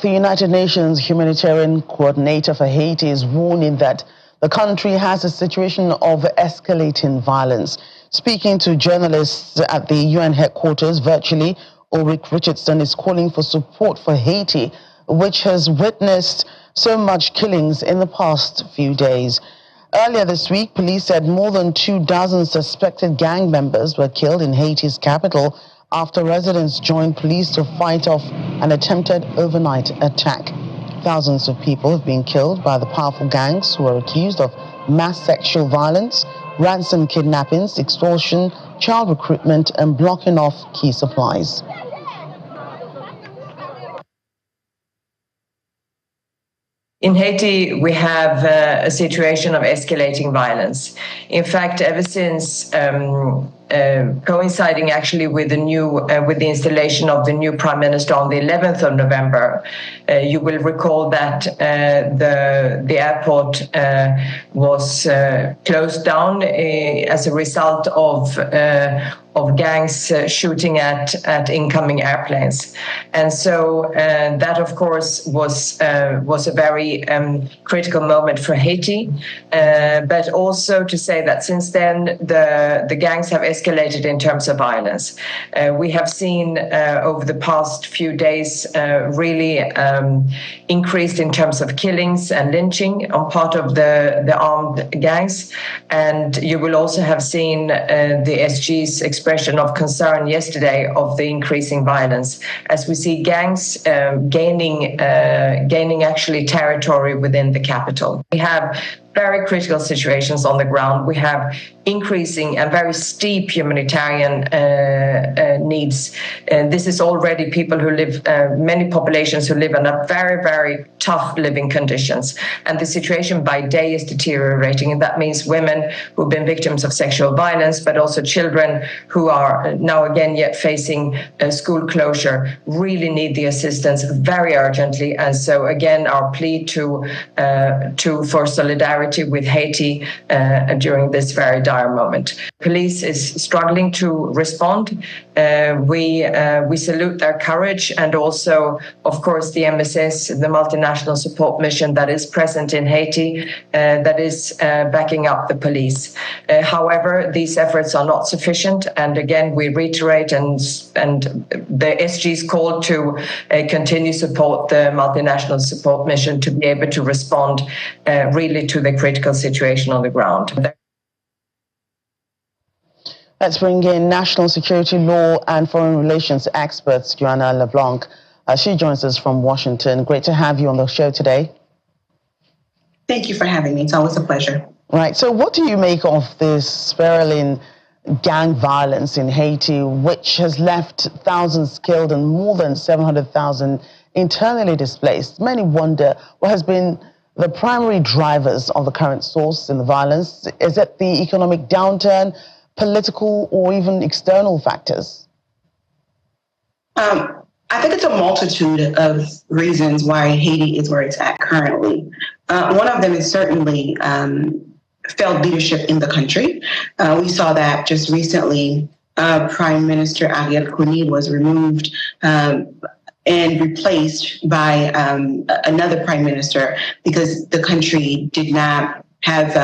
The United Nations humanitarian coordinator for Haiti is warning that the country has a situation of escalating violence. Speaking to journalists at the UN headquarters virtually, Ulrich Richardson is calling for support for Haiti, which has witnessed so much killings in the past few days. Earlier this week, police said more than 24 suspected gang members were killed in Haiti's capital after residents joined police to fight off an attempted overnight attack. Thousands of people have been killed by the powerful gangs who are accused of mass sexual violence, ransom kidnappings, extortion, child recruitment, and blocking off key supplies. In Haiti, we have a situation of escalating violence. In fact, ever since coinciding actually with the installation of the new prime minister on the 11th of November, you will recall that the airport was closed down as a result of gangs shooting at incoming airplanes, and so that of course was a very critical moment for Haiti, but also to say that since then the gangs have escalated in terms of violence. We have seen over the past few days really increased in terms of killings and lynching on part of the armed gangs, and you will also have seen the SG's expression of concern yesterday of the increasing violence as we see gangs gaining actually territory within the capital. We have very critical situations on the ground. We have increasing and very steep humanitarian needs. This is already people who live, many populations who live under very, very tough living conditions. And the situation by day is deteriorating. And that means women who've been victims of sexual violence, but also children who are now again yet facing school closure, really need the assistance very urgently. And so again, our plea for solidarity with Haiti during this very dire moment. Police is struggling to respond. We salute their courage, and also, of course, the MSS, the multinational support mission that is present in Haiti, that is backing up the police. However, these efforts are not sufficient, and again, we reiterate and the SG's call to continue support the multinational support mission to be able to respond really to the critical situation on the ground. Let's bring in national security law and foreign relations experts, Joanna LeBlanc. She joins us from Washington. Great to have you on the show today. Thank you for having me. It's always a pleasure. Right. So what do you make of this spiraling gang violence in Haiti, which has left thousands killed and more than 700,000 internally displaced? Many wonder what has been the primary drivers of the current source in the violence. Is it the economic downturn, political, or even external factors? I think it's a multitude of reasons why Haiti is where it's at currently. One of them is certainly failed leadership in the country. We saw that just recently. Prime Minister Ariel Henry was removed and replaced by another prime minister because the country did not have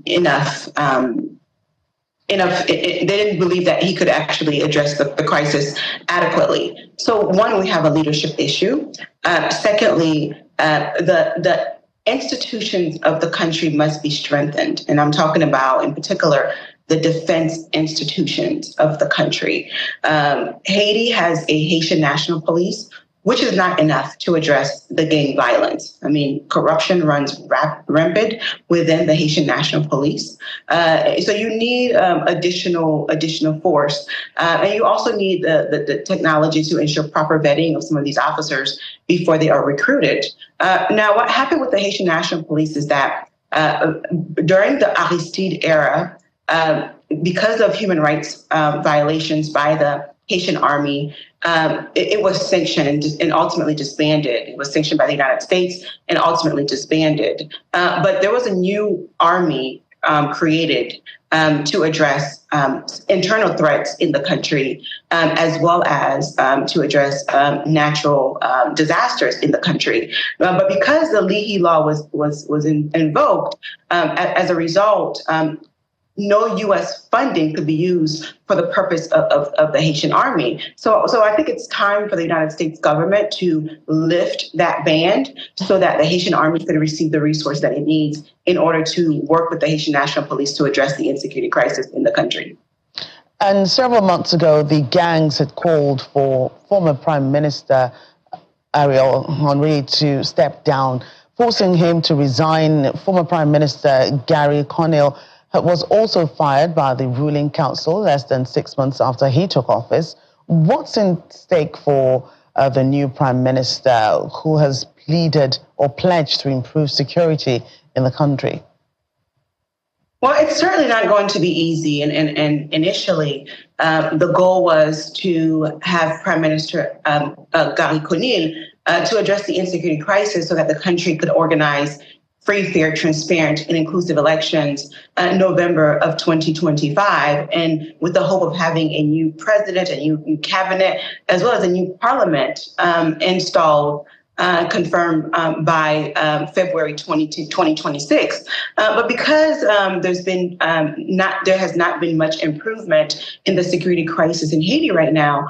enough. They didn't believe that he could actually address the crisis adequately. So one, we have a leadership issue. Secondly, the institutions of the country must be strengthened. And I'm talking about, in particular, the defense institutions of the country. Haiti has a Haitian National Police, which is not enough to address the gang violence. I mean, corruption runs rampant within the Haitian National Police. So you need additional force. And you also need the technology to ensure proper vetting of some of these officers before they are recruited. Now, what happened with the Haitian National Police is that during the Aristide era, because of human rights violations by the Haitian army, it was sanctioned and ultimately disbanded. It was sanctioned by the United States and ultimately disbanded. But there was a new army created to address internal threats in the country, as well as to address natural disasters in the country. But because the Leahy Law was invoked, as a result, no U.S. funding could be used for the purpose of the Haitian army. So I think it's time for the United States government to lift that ban so that the Haitian army can receive the resource that it needs in order to work with the Haitian National Police to address the insecurity crisis in the country. And several months ago, the gangs had called for former Prime Minister Ariel Henry to step down, forcing him to resign. Former Prime Minister Gary Conille was also fired by the ruling council less than 6 months after he took office. What's in stake for the new Prime Minister, who has pleaded or pledged to improve security in the country? Well, it's certainly not going to be easy. And initially, the goal was to have Prime Minister Gary Conille to address the insecurity crisis so that the country could organize free, fair, transparent, and inclusive elections in November of 2025, and with the hope of having a new president, a new cabinet, as well as a new parliament installed, confirmed by February 2026. But because there has not been much improvement in the security crisis in Haiti right now,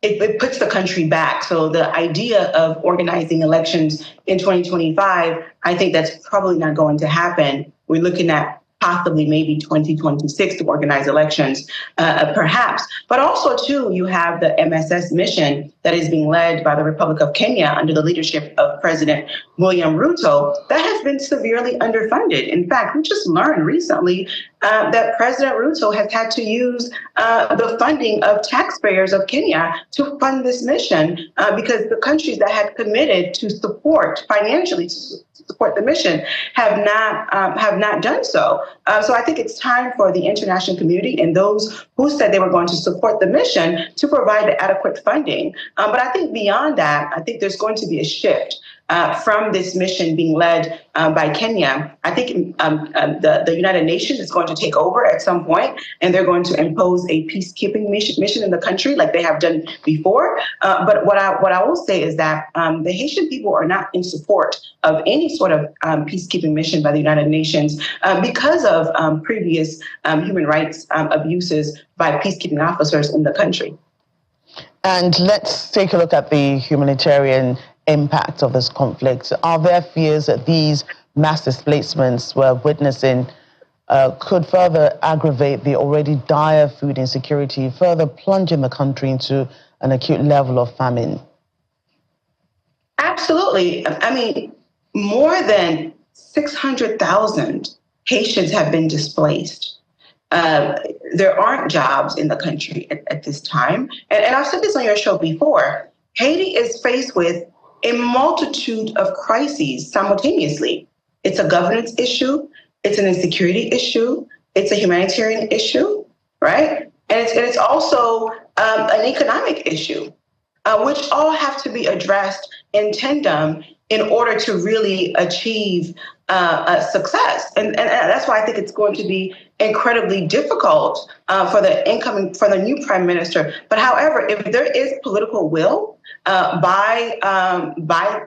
it puts the country back. So the idea of organizing elections in 2025, I think that's probably not going to happen. We're looking at possibly maybe 2026 to organize elections, perhaps. But also, too, you have the MSS mission that is being led by the Republic of Kenya under the leadership of President William Ruto that has been severely underfunded. In fact, we just learned recently that President Ruto has had to use the funding of taxpayers of Kenya to fund this mission because the countries that had committed to support financially to support the mission have not done so. So I think it's time for the international community and those who said they were going to support the mission to provide the adequate funding. But I think beyond that, I think there's going to be a shift from this mission being led by Kenya. I think the United Nations is going to take over at some point, and they're going to impose a peacekeeping mission in the country like they have done before. But what I will say is that the Haitian people are not in support of any sort of peacekeeping mission by the United Nations because of previous human rights abuses by peacekeeping officers in the country. And let's take a look at the humanitarian impact of this conflict. Are there fears that these mass displacements we're witnessing could further aggravate the already dire food insecurity, further plunging the country into an acute level of famine? Absolutely. I mean, more than 600,000 Haitians have been displaced. There aren't jobs in the country at this time. And I've said this on your show before. Haiti is faced with a multitude of crises simultaneously. It's a governance issue. It's an insecurity issue. It's a humanitarian issue, right? And it's also an economic issue, which all have to be addressed in tandem in order to really achieve success. And that's why I think it's going to be incredibly difficult for the new prime minister. But however, if there is political will by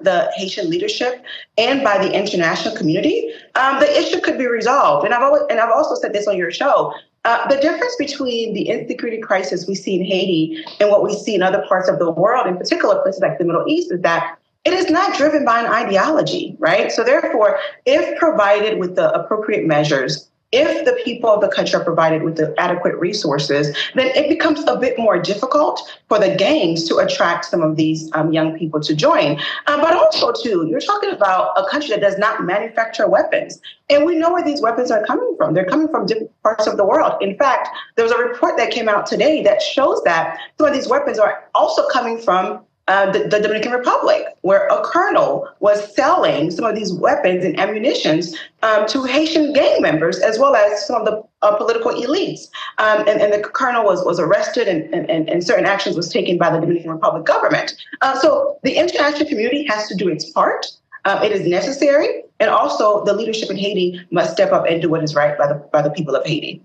the Haitian leadership and by the international community, the issue could be resolved. And I've also said this on your show. The difference between the insecurity crisis we see in Haiti and what we see in other parts of the world, in particular places like the Middle East, is that it is not driven by an ideology, right? So therefore, if provided with the appropriate measures, if the people of the country are provided with the adequate resources, then it becomes a bit more difficult for the gangs to attract some of these young people to join. But also, too, you're talking about a country that does not manufacture weapons. And we know where these weapons are coming from. They're coming from different parts of the world. In fact, there was a report that came out today that shows that some of these weapons are also coming from the Dominican Republic, where a colonel was selling some of these weapons and ammunitions to Haitian gang members, as well as some of the political elites. And the colonel was arrested, and certain actions was taken by the Dominican Republic government. So the international community has to do its part. It is necessary. And also the leadership in Haiti must step up and do what is right by the people of Haiti.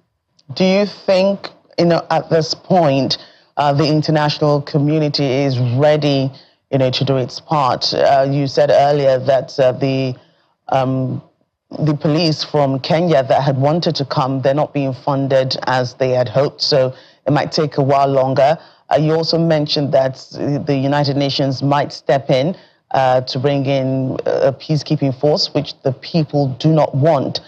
Do you think, at this point, the international community is ready, to do its part? You said earlier that the police from Kenya that had wanted to come, they're not being funded as they had hoped, so it might take a while longer. You also mentioned that the United Nations might step in to bring in a peacekeeping force, which the people do not want.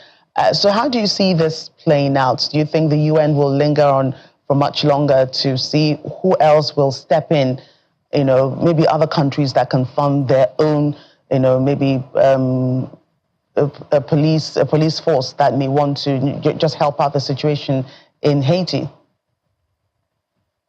So how do you see this playing out? Do you think the UN will linger on for much longer to see who else will step in? Maybe other countries that can fund their own, maybe a police force that may want to just help out the situation in Haiti?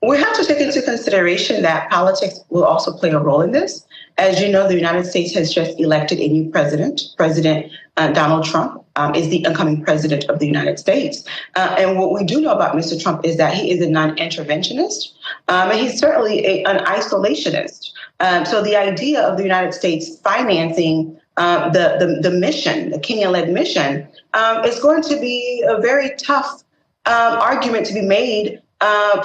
We have to take into consideration that politics will also play a role in this. As you know, the United States has just elected a new president. President Donald Trump is the incoming president of the United States. And what we do know about Mr. Trump is that he is a non-interventionist, and he's certainly an isolationist. So the idea of the United States financing the mission, the Kenya-led mission, is going to be a very tough argument to be made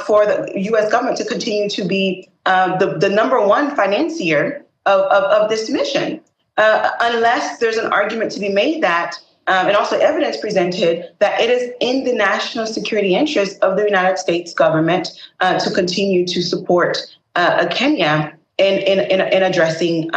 for the U.S. government to continue to be the number one financier of this mission, unless there's an argument to be made that, and also evidence presented, that it is in the national security interest of the United States government to continue to support Kenya in addressing,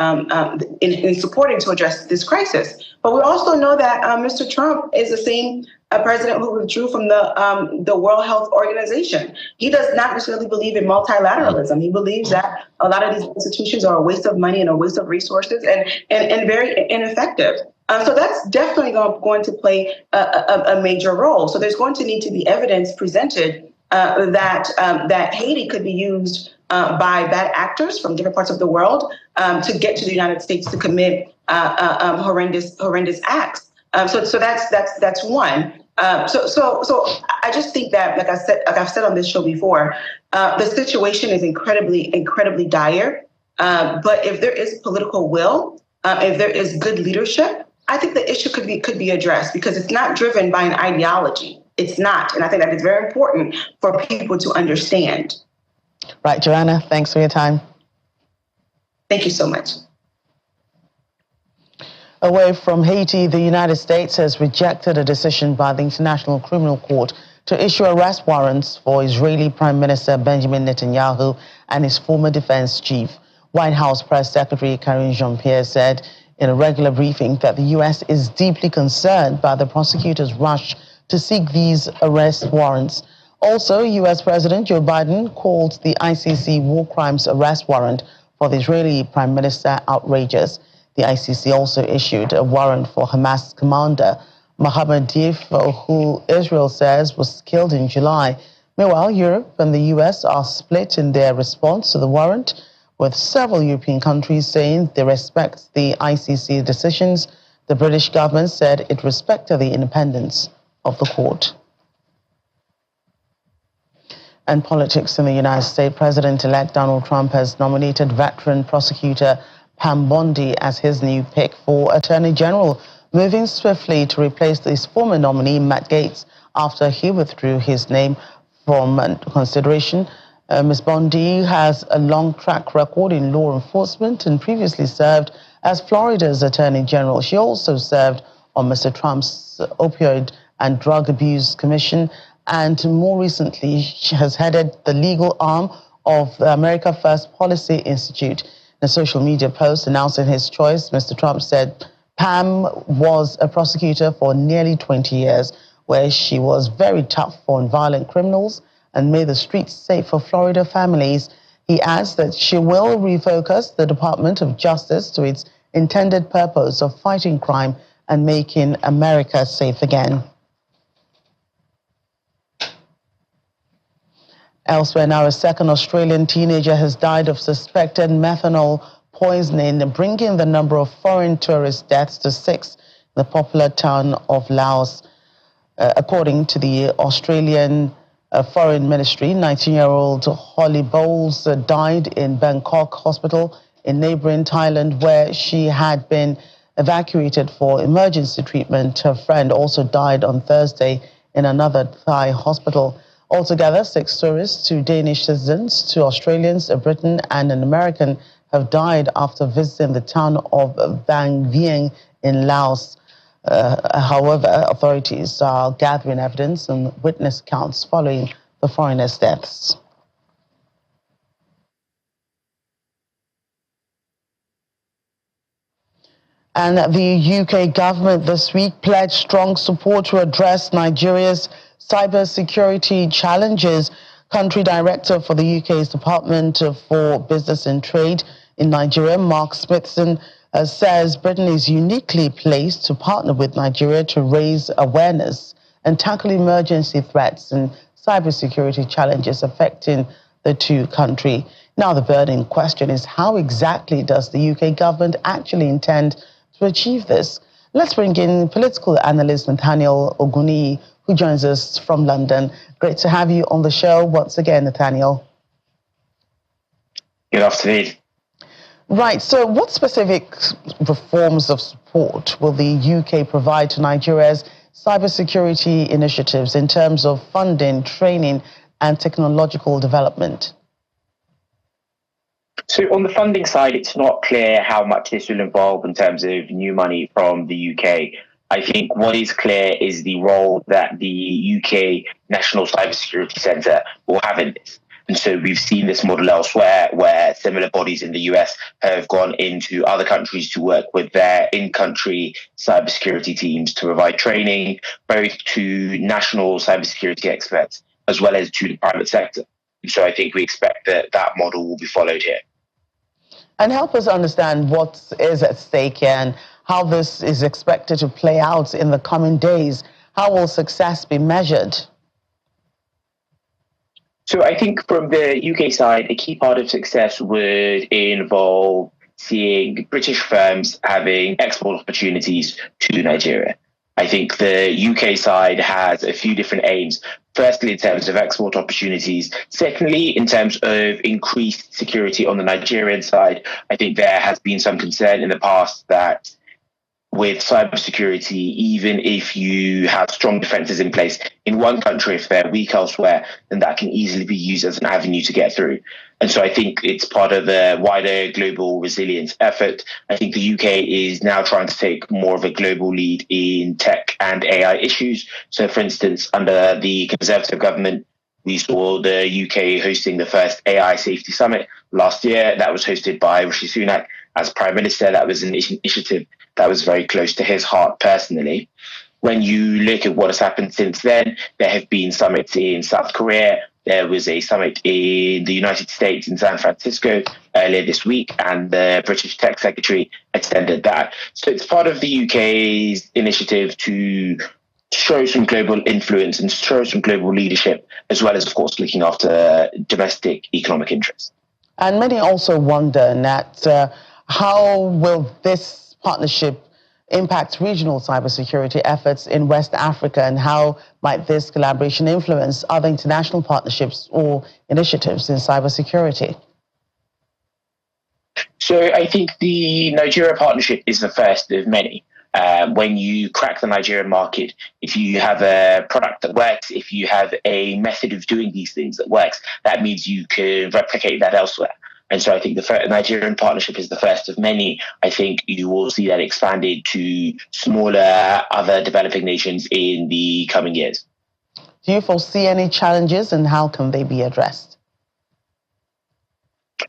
in supporting to address this crisis. But we also know that Mr. Trump is the same president who withdrew from the World Health Organization. He does not necessarily believe in multilateralism. He believes that a lot of these institutions are a waste of money and a waste of resources and very ineffective. So that's definitely going to play a major role. So there's going to need to be evidence presented that Haiti could be used by bad actors from different parts of the world to get to the United States to commit horrendous acts. So that's one. So I just think that, like I've said on this show before, the situation is incredibly dire. But if there is political will, if there is good leadership, I think the issue could be addressed, because it's not driven by an ideology. It's not, and I think that is very important for people to understand. Right, Joanna, thanks for your time. Thank you so much. Away from Haiti, the United States has rejected a decision by the International Criminal Court to issue arrest warrants for Israeli Prime Minister Benjamin Netanyahu and his former defense chief. White House Press Secretary Karine Jean-Pierre said in a regular briefing that the U.S. is deeply concerned by the prosecutor's rush to seek these arrest warrants. Also, U.S. President Joe Biden called the ICC war crimes arrest warrant for the Israeli Prime Minister outrageous. The ICC also issued a warrant for Hamas commander Mohammed Deif, who Israel says was killed in July. Meanwhile, Europe and the U.S. are split in their response to the warrant, with several European countries saying they respect the ICC decisions. The British government said it respected the independence of the court. And politics in the United States, President-elect Donald Trump has nominated veteran prosecutor Pam Bondi as his new pick for Attorney General, moving swiftly to replace his former nominee, Matt Gaetz, after he withdrew his name from consideration. Ms. Bondi has a long track record in law enforcement and previously served as Florida's Attorney General. She also served on Mr. Trump's Opioid and Drug Abuse Commission, and more recently, she has headed the legal arm of the America First Policy Institute. In a social media post announcing his choice, Mr. Trump said Pam was a prosecutor for nearly 20 years, where she was very tough on violent criminals and made the streets safe for Florida families. He adds that she will refocus the Department of Justice to its intended purpose of fighting crime and making America safe again. Elsewhere now, a second Australian teenager has died of suspected methanol poisoning, bringing the number of foreign tourist deaths to 6 in the popular town of Laos. According to the Australian Foreign Ministry, 19-year-old Holly Bowles died in Bangkok Hospital in neighboring Thailand, where she had been evacuated for emergency treatment. Her friend also died on Thursday in another Thai hospital. Altogether, 6 tourists, 2 Danish citizens, 2 Australians, a Briton and an American have died after visiting the town of Vang Vieng in Laos. However, authorities are gathering evidence and witness accounts following the foreigners' deaths. And the UK government this week pledged strong support to address Nigeria's cybersecurity challenges. Country Director for the UK's Department for Business and Trade in Nigeria, Mark Smithson, says Britain is uniquely placed to partner with Nigeria to raise awareness and tackle emergency threats and cybersecurity challenges affecting the two countries. Now, the burning question is, how exactly does the UK government actually intend to achieve this? Let's bring in political analyst Nathaniel Oguni, who joins us from London. Great to have you on the show once again, Nathaniel. Good afternoon. Right, so what specific reforms of support will the UK provide to Nigeria's cybersecurity initiatives in terms of funding, training, and technological development? So on the funding side, it's not clear how much this will involve in terms of new money from the UK. I think what is clear is the role that the UK National Cybersecurity Centre will have in this. And so we've seen this model elsewhere where similar bodies in the US have gone into other countries to work with their in-country cybersecurity teams to provide training, both to national cybersecurity experts as well as to the private sector. And so I think we expect that that model will be followed here. And help us understand what is at stake here and how this is expected to play out in the coming days. How will success be measured? So I think from the UK side, a key part of success would involve seeing British firms having export opportunities to Nigeria. I think the UK side has a few different aims. Firstly, in terms of export opportunities. Secondly, in terms of increased security on the Nigerian side, I think there has been some concern in the past that with cybersecurity, even if you have strong defenses in place in one country, if they're weak elsewhere, then that can easily be used as an avenue to get through. And so I think it's part of the wider global resilience effort. I think the UK is now trying to take more of a global lead in tech and AI issues. So, for instance, under the Conservative government, we saw the UK hosting the first AI Safety Summit last year. That was hosted by Rishi Sunak as Prime Minister. That was an initiative that was very close to his heart personally. When you look at what has happened since then, there have been summits in South Korea. There was a summit in the United States in San Francisco earlier this week, and the British Tech Secretary attended that. So it's part of the UK's initiative to show some global influence and show some global leadership, as well as, of course, looking after domestic economic interests. And many also wonder, Nat, how will this partnership impact regional cybersecurity efforts in West Africa, and how might this collaboration influence other international partnerships or initiatives in cybersecurity? So I think the Nigeria partnership is the first of many. When you crack the Nigerian market, if you have a product that works, if you have a method of doing these things that works, that means you can replicate that elsewhere. And so I think the Nigerian partnership is the first of many. I think you will see that expanded to smaller other developing nations in the coming years. Do you foresee any challenges, and how can they be addressed?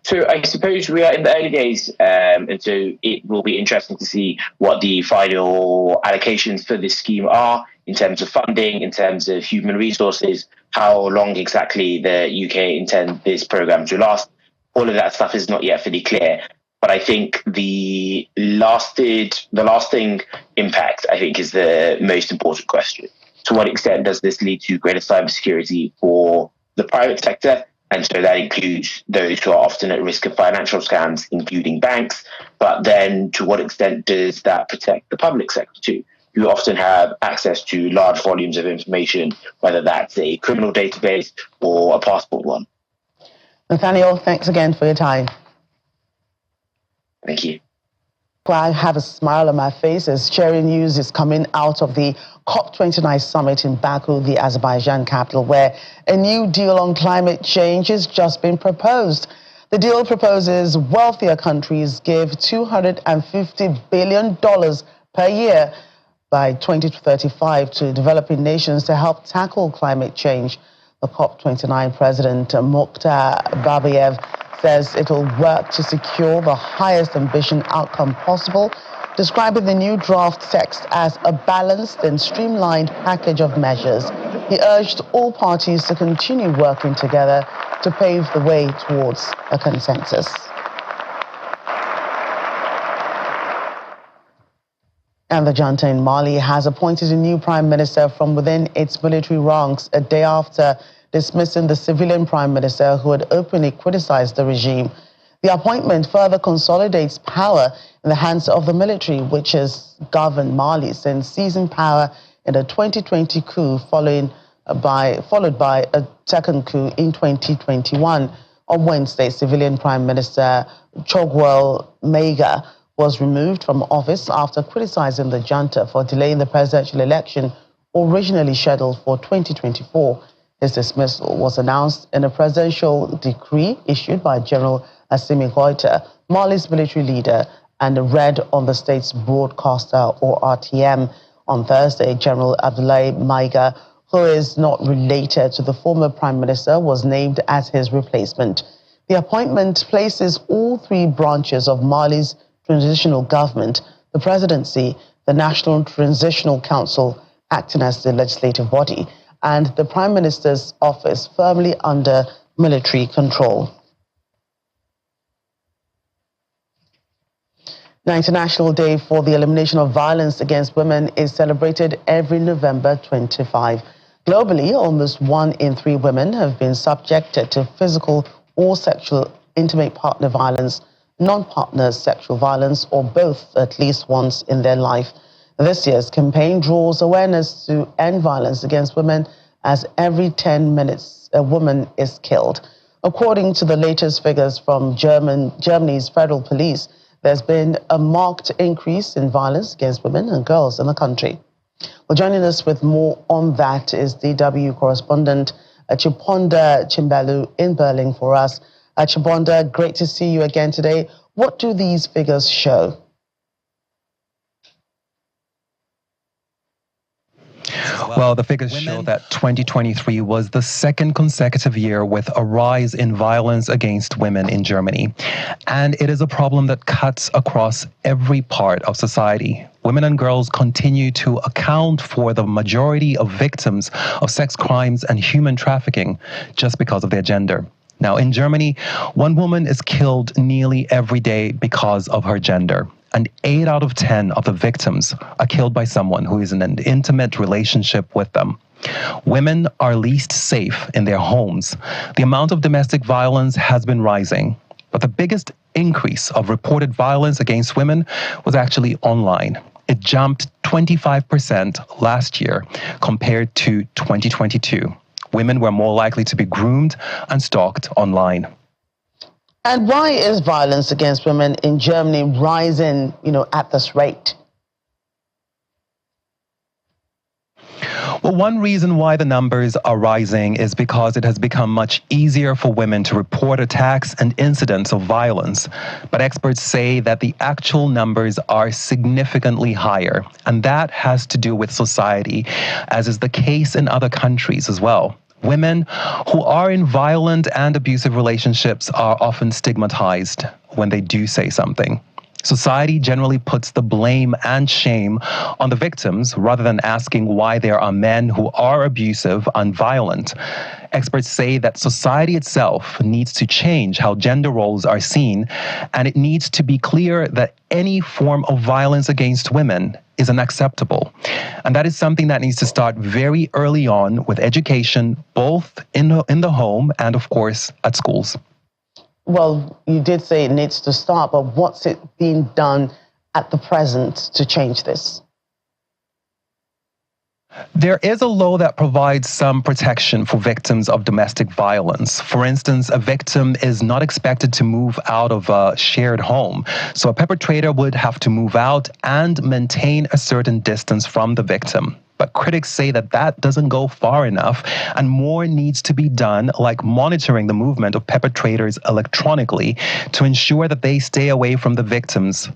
So I suppose we are in the early days, and so it will be interesting to see what the final allocations for this scheme are in terms of funding, in terms of human resources, how long exactly the UK intend this program to last. All of that stuff is not yet fully clear. But I think the lasting impact, I think, is the most important question. To what extent does this lead to greater cybersecurity for the private sector? And so that includes those who are often at risk of financial scams, including banks. But then to what extent does that protect the public sector too, who often have access to large volumes of information, whether that's a criminal database or a passport one? Nathaniel, thanks again for your time. Thank you. I have a smile on my face as sharing news is coming out of the COP29 summit in Baku, the Azerbaijan capital, where a new deal on climate change has just been proposed. The deal proposes wealthier countries give $250 billion per year by 2035 to developing nations to help tackle climate change. The COP29 president, Mukhtar Babayev, says it will work to secure the highest ambition outcome possible, describing the new draft text as a balanced and streamlined package of measures. He urged all parties to continue working together to pave the way towards a consensus. And the junta in Mali has appointed a new prime minister from within its military ranks a day after dismissing the civilian prime minister who had openly criticized the regime. The appointment further consolidates power in the hands of the military, which has governed Mali since seizing power in the 2020 coup, followed by a second coup in 2021. On Wednesday, civilian Prime Minister Choguel Maïga was removed from office after criticizing the junta for delaying the presidential election originally scheduled for 2024. His dismissal was announced in a presidential decree issued by General Assimi Goïta, Mali's military leader, and read on the state's broadcaster, or RTM. On Thursday, General Abdoulaye Maïga, who is not related to the former prime minister, was named as his replacement. The appointment places all three branches of Mali's transitional government, the presidency, the National Transitional Council, acting as the legislative body, and the prime minister's office firmly under military control. The International Day for the Elimination of Violence Against Women is celebrated every November 25. Globally, almost 1 in 3 women have been subjected to physical or sexual intimate partner violence, non-partner sexual violence, or both at least once in their life. This year's campaign draws awareness to end violence against women, as every 10 minutes a woman is killed. According to the latest figures from Germany's federal police, there's been a marked increase in violence against women and girls in the country. Well, joining us with more on that is DW correspondent Chiponda Chimbalu in Berlin for us. Chiponda, great to see you again today. What do these figures show? Well, the figures show that 2023 was the second consecutive year with a rise in violence against women in Germany. And it is a problem that cuts across every part of society. Women and girls continue to account for the majority of victims of sex crimes and human trafficking just because of their gender. Now, in Germany, 1 woman is killed nearly every day because of her gender. And 8 out of 10 of the victims are killed by someone who is in an intimate relationship with them. Women are least safe in their homes. The amount of domestic violence has been rising, but the biggest increase of reported violence against women was actually online. It jumped 25% last year compared to 2022. Women were more likely to be groomed and stalked online. And why is violence against women in Germany rising, at this rate? Well, one reason why the numbers are rising is because it has become much easier for women to report attacks and incidents of violence. But experts say that the actual numbers are significantly higher, and that has to do with society, as is the case in other countries as well. Women who are in violent and abusive relationships are often stigmatized when they do say something. Society generally puts the blame and shame on the victims rather than asking why there are men who are abusive and violent. Experts say that society itself needs to change how gender roles are seen, and it needs to be clear that any form of violence against women is unacceptable. And that is something that needs to start very early on with education, both in the home and, of course, at schools. Well, you did say it needs to start, but what's it being done at the present to change this? There is a law that provides some protection for victims of domestic violence. For instance, a victim is not expected to move out of a shared home, so a perpetrator would have to move out and maintain a certain distance from the victim. But critics say that that doesn't go far enough, and more needs to be done, like monitoring the movement of perpetrators electronically to ensure that they stay away from the victims.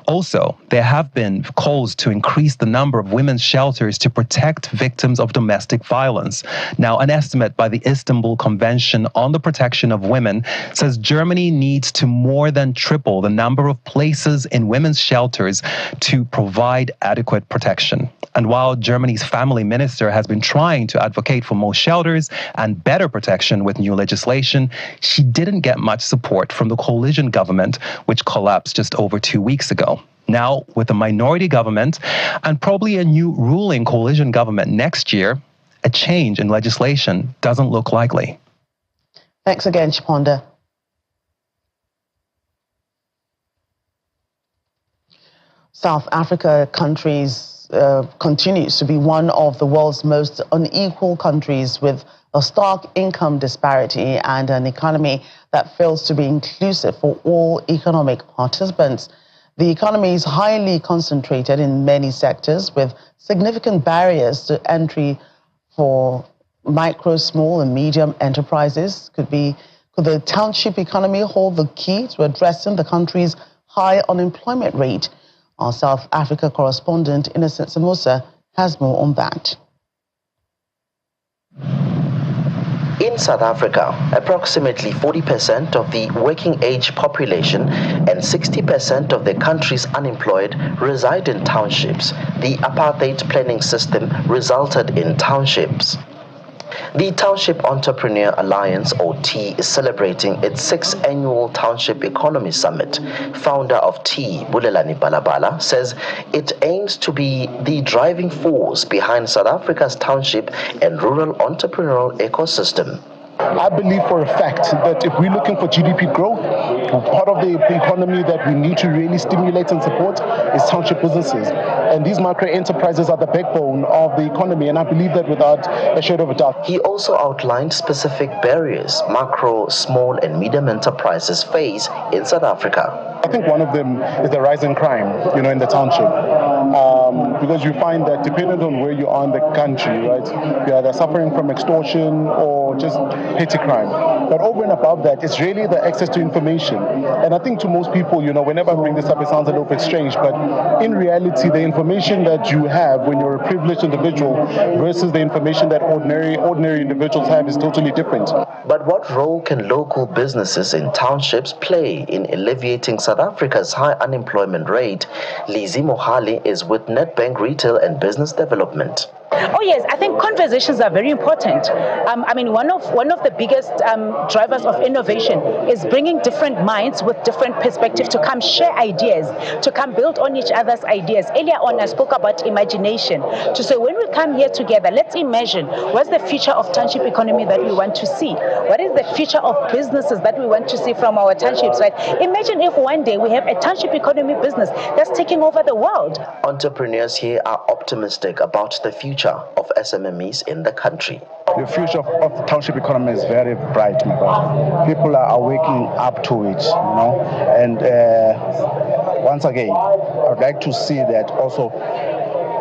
Also, there have been calls to increase the number of women's shelters to protect victims of domestic violence. Now, an estimate by the Istanbul Convention on the Protection of Women says Germany needs to more than triple the number of places in women's shelters to provide adequate protection. And while Germany's family minister has been trying to advocate for more shelters and better protection with new legislation, she didn't get much support from the coalition government, which collapsed just over 2 weeks ago. Now, with a minority government and probably a new ruling coalition government next year, a change in legislation doesn't look likely. Thanks again, Chiponda. South Africa continues to be one of the world's most unequal countries, with a stark income disparity and an economy that fails to be inclusive for all economic participants. The economy is highly concentrated in many sectors, with significant barriers to entry for micro, small and medium enterprises. Could the township economy hold the key to addressing the country's high unemployment rate? Our South Africa correspondent, Innocent Samosa, has more on that. In South Africa, approximately 40% of the working age population and 60% of the country's unemployed reside in townships. The apartheid planning system resulted in townships. The Township Entrepreneur Alliance, or T, is celebrating its 6th annual Township Economy Summit. Founder of T, Bulelani Balabala, says it aims to be the driving force behind South Africa's township and rural entrepreneurial ecosystem. I believe for a fact that if we're looking for GDP growth, part of the economy that we need to really stimulate and support is township businesses. And these micro enterprises are the backbone of the economy, and I believe that without a shadow of a doubt. He also outlined specific barriers macro, small and medium enterprises face in South Africa. I think one of them is the rise in crime, in the township. Because you find that depending on where you are in the country, right, you're either suffering from extortion or just petty crime. But over and above that, it's really the access to information. And I think to most people, whenever I bring this up, it sounds a little bit strange, but in reality, the information that you have when you're a privileged individual versus the information that ordinary individuals have is totally different. But what role can local businesses in townships play in alleviating South Africa's high unemployment rate? Lizzie Mohali is with Nedbank Retail and Business Development. Oh yes, I think conversations are very important. One of the biggest drivers of innovation is bringing different minds with different perspectives to come share ideas, to come build on each other's ideas. Earlier on, I spoke about imagination. To say when we come here together, let's imagine what's the future of township economy that we want to see. What is the future of businesses that we want to see from our townships? Right? Imagine if one day we have a township economy business that's taking over the world. Entrepreneurs here are optimistic about the future of SMMEs in the country. The future of the township economy is very bright, my brother. People are waking up to it, And once again, I would like to see that also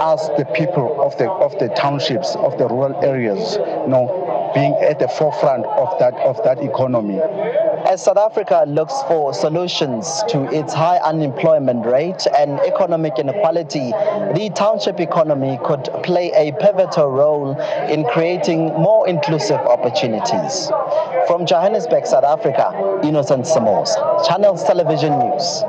as the people of the townships, of the rural areas, being at the forefront of that economy. As South Africa looks for solutions to its high unemployment rate and economic inequality, the township economy could play a pivotal role in creating more inclusive opportunities. From Johannesburg, South Africa, Innocent Samos, Channels Television News.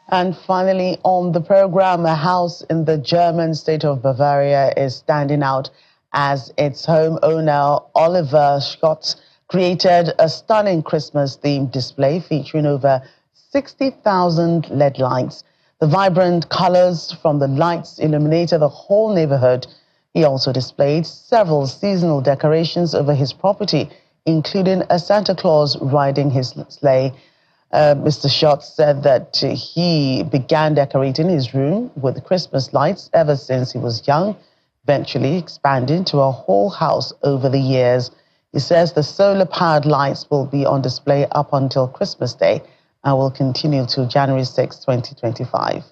And finally, on the program, a house in the German state of Bavaria is standing out as its homeowner, Oliver Schotz, created a stunning Christmas-themed display featuring over 60,000 LED lights. The vibrant colors from the lights illuminated the whole neighborhood. He also displayed several seasonal decorations over his property, including a Santa Claus riding his sleigh. Mr. Schott said that he began decorating his room with Christmas lights ever since he was young, eventually expanding to a whole house over the years. He says the solar-powered lights will be on display up until Christmas Day and will continue till January 6, 2025.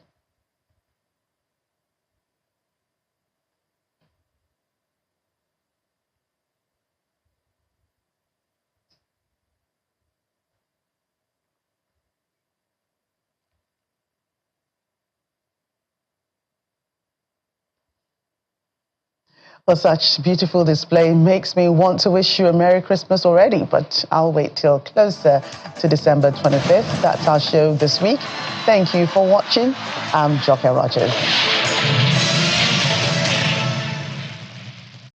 Well, such beautiful display makes me want to wish you a Merry Christmas already, but I'll wait till closer to December 25th. That's our show this week. Thank you for watching. I'm Joke Rogers.